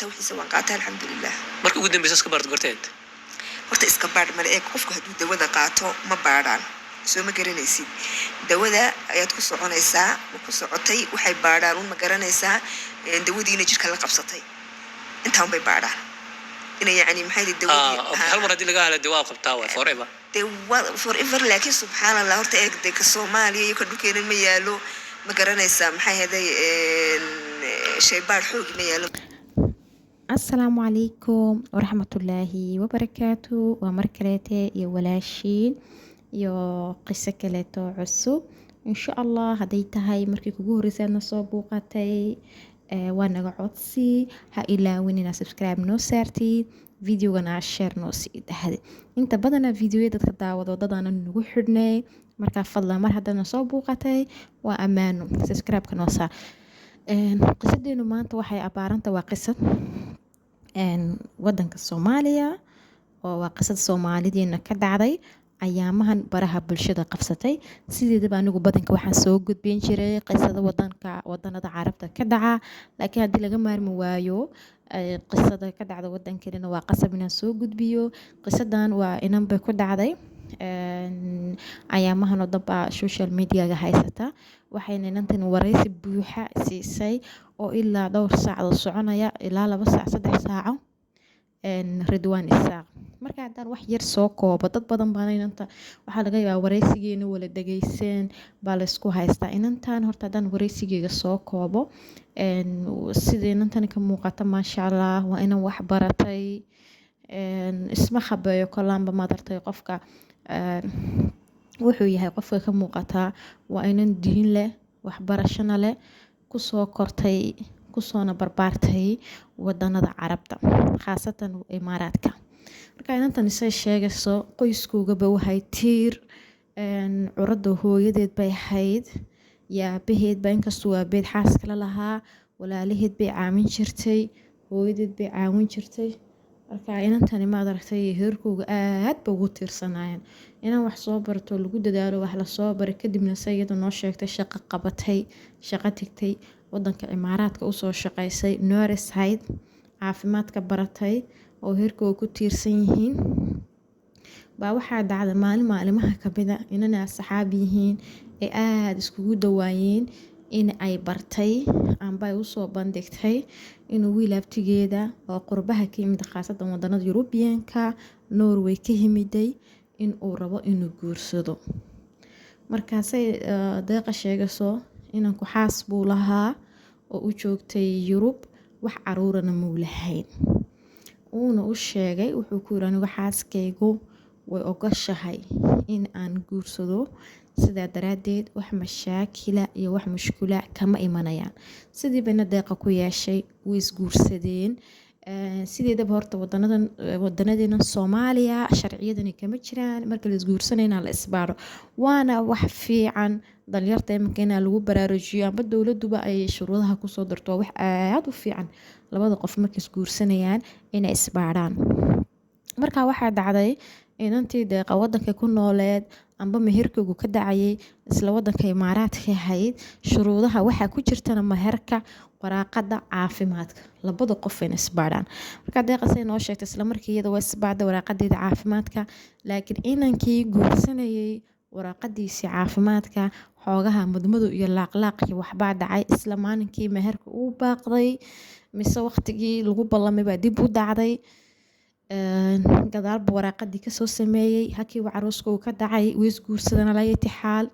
قاطع وحيسا وان قاطع الحمد لله. marka ugu dambaysa iska baarto gorteed horta iska baar ma eeg qofku hadduu dawada qaato ma baaraan soo ma garanaysid dawada ayaad ku soconaysaa ku socotay waxay baaraan ma garanaysaa dawadiina jirka la qabsatay intaan bay baaraan ina yani maxay dawadii hal mar hadii laga helo dawa qabtaa waa forever forever laakiin subxaanallah horta eeg dadka Soomaaliya iyo ka dhulkeena ma yaalo ma garanaysaa maxay haday shay baar xoog ma yaalo. السلام عليكم ورحمة الله وبركاته ومركلته يا ولاشين يا قصة كلته عسو إن شاء الله هديت هاي مركي كجور رسالة صبوقتي وانا قعدتي هايلا ويننا سبسكرايب نو سارتي فيديو وانا شير نو سيد هذا انت بدنا فيديو يدك دعوة ضدنا نوحرني مركا فضلا مرحبا صبوقتي وأمانو سبسكرايب كنوصا قصدي إنه ما أنت وحي أبارنت وقصة ودنك الصومالية وقصة الصومالي دي إنك كدعدي أيامها برها بالشدة قفصتي سيدي دبا نقول بدنك وحن سوق بين شري قصة ودنك عربتك كدعة لكن هدي لغا موايو قصة كدعة ودنك لنا وقصة من سوق بيو قصة دان وإنام بكدعدي ayaamahan oo daba social media ga haysata waxayna inantan wareysi buuxa siisay oo ilaa dhowr saacadood soconaya ilaa 2 saac 3 saaco Ridwaan Isaaq marka hadaan wax yar soo koobo dad badan baan inanta waxa laga yaabaa wareysigeena wala dhageyseen baa la isku haystaa inantan horta hadaan wareysigeega soo koobo sidii inantan ka muuqata maasha Allah waa inaan wax baratay isma khabeeyo kalaanba madartay qofka wuxuu yahay qofka ka muuqata waa inaan diin leh waxbarashana leh ku soo kortay ku soo barbaartay wadanada Carabta khaasatan Imaaraadka marka inantan isay sheegayso qoyskooga waxay tiir curada hooyadeed bay ahayd yaabaheed baa inkastoo waa beed xaas kala lahaa walaalaheed bay caawin jirtay hooyadeed bay caawin jirtay marka inantani ma aragtay heerkooga aad ba ugu tiirsanayeen inaan wax soo barto lagu dadaalo wax la soo baray kadibna sayida noo sheegtay shaqo qabatay shaqo tagtay wadanka Imaaraadka u soo shaqaysay nurse ahayd caafimaadka baratay oo heerkooga ku tiirsan yihiin baa waxaa dhacday maalimaha kamida inana asxaab yihiin ee aad iskugu dhawaayeen in ay bartay amba ay u soo bandhigtay inuu wiil abtigeeda oo qurbaha ka yimid khaasatan wadanada Yurubiyaanka Norway ka yimiday in uu rabo inuu guursado markaasay deeqa sheegayso inaan ku xaas buu lahaa oo u joogtay Yurub wax caruurana muu lahayn uuna u sheegay wuxuu ku yiri anigu xaaskaygu way ogashahay in aan guursado sida daraadeed wax mashaakila iyo wax mushkila kama imanayaan sidii bayna deeqa ku yeeshay way isguursadeen sideedaba horta wadanadeena Soomaaliya sharciyadani kama jiraan marka la isguursanayna la isbaaro waana wax fiican dhalinyarta imkana lagu baraarujiyo amba dawladuba ay shuruudaha ku soo darto wax aad u fiican labada qof markay isguursanayaan inay isbaaraan marka waxa dhacday inantii deeqa wadanka ku nooleed amba meherkoogu ka dhacayay isla wadanka Imaaraadka ahayd shuruudaha waxa ku jirtana meherka waraaqada caafimaadka labada qof in isbaaraan marka deeqa say noo sheegtay isla markii iyada waa isbaarday waraaqadeeda caafimaadka laakiin inankii guursanayay waraaqadiisa caafimaadka xoogaha mudmadu iyo laaqlaaq iyo waxba dhacay isla maalinkii meherka uu baaqday mise waqtigii lagu ballamay baa dib u dhacday gadaalba waraaqadii ka soo sameeyay hakii carooska uu ka dhacay wees guursadana la yitixaal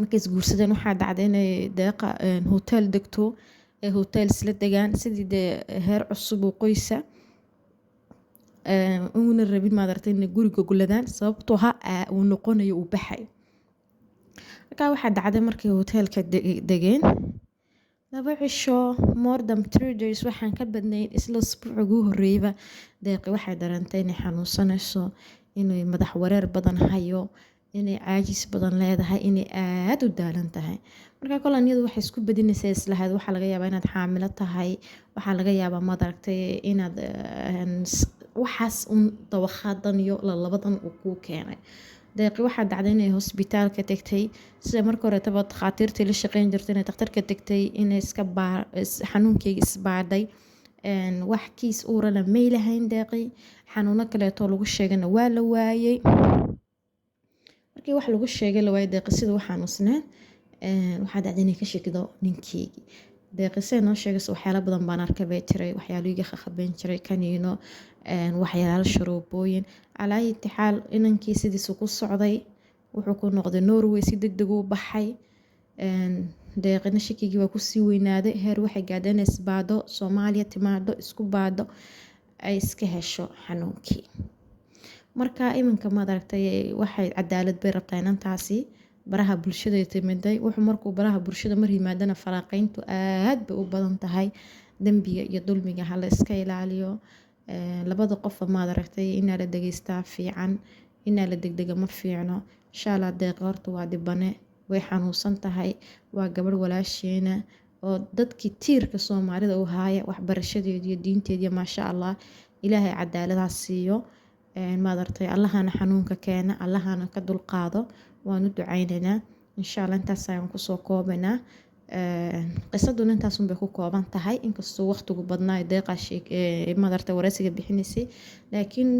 markay guursadeen waxa dhacday inay deeqa hotel degto ee hotel isla degaan sidii heer cusub oo qoysa uuna rabin maadartay in guriga guladaan sababtoo uu noqonayo uu baxay marka waxa dhacday markay hotelka degeen laba cisho more than 3 days waxaan ka badnayn isla usbuuc ugu horeeyba deeqi waxay darantay inay xanuunsanayso inay madax wareer badan hayo inay caajis badan leedahay inay aad u daalan tahay marka koloniyadu waxay isku badinaysaa islahayd waxa laga yaabaa inaad xaamilo tahay waxa laga yaabaa madartay inaad waxaas un dawaqadan iyo labadan uu ku keenay deeqi waxa dhacday inay hospitaalka tagtay sida markii hore tabad khatiirtii la shaqeyn jirtay inay dhakhtarka tagtay inay iska xanuunkeyga isbaadhay wax kiis uurana may lahayn deeqi xanuuno kaleeto lagu sheegana waa la waayey markii wax lagu sheegay la waayey deeqi sida waxaan usneen waxaa dhacday inay ka sheekido ninkeygii deeqisee noo sheegaysa waxyaalo badan baan arkay bay tiray waxyaalo iga khakhabeyn jiray kaniino waxyaalo sharoobooyin calaa ayati xaal inankii sidiisu ku socday wuxuu ku noqday Norway si degdeg u baxay deeqina shakigii waa kusii weynaaday heer waxay gaadheen inay isbaado Soomaaliya timaado isku baado ay iska hesho xanuunkii marka iminka ma aragtay waxay cadaalad bay rabtaa inantaasi baraha bulshada timiday wuxuu markuu baraha bulshada mar yimaadana faraaqayntu aad bay u badan tahay dambiga iyo dulmiga hala iska ilaaliyo labada qof ma aragtay in la dhageystaa fiican in la degdega ma fiicno insha Allah deeq horta waa dibane way xanuunsan tahay waa gabar walaasheena oo dadkii tiirka Soomaalida u haaya waxbarashadeeda iyo diinteeda ma sha Allah ilaahay cadaaladaas siiyo ma aragtay Allahana xanuunka keena Allahana ka dulqaado waanu ducaynaynaa insha Allah intaas ayaan ku soo koobanaa qisaduna intaas bay ku kooban tahay inkastoo waqtigu badnaa deeqa ma aragtay waraysiga bixinaysay laakiin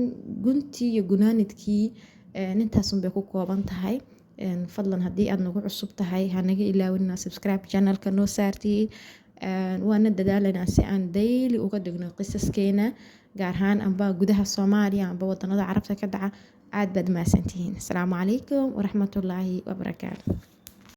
guntii iyo gunaanidkii intaas bay ku kooban tahay fadlan haddii aad nagu cusub tahay ha naga ilaawin subscribe channelka noo saartii waana dadaalanaa si aan daily uga dhigno qisaskeena gaar ahaan amba gudaha Soomaaliya amba wadanada Carabta ka dhaca aad baad mahadsantihiin assalaamu calaykum waraxmatullaahi wabarakaatuh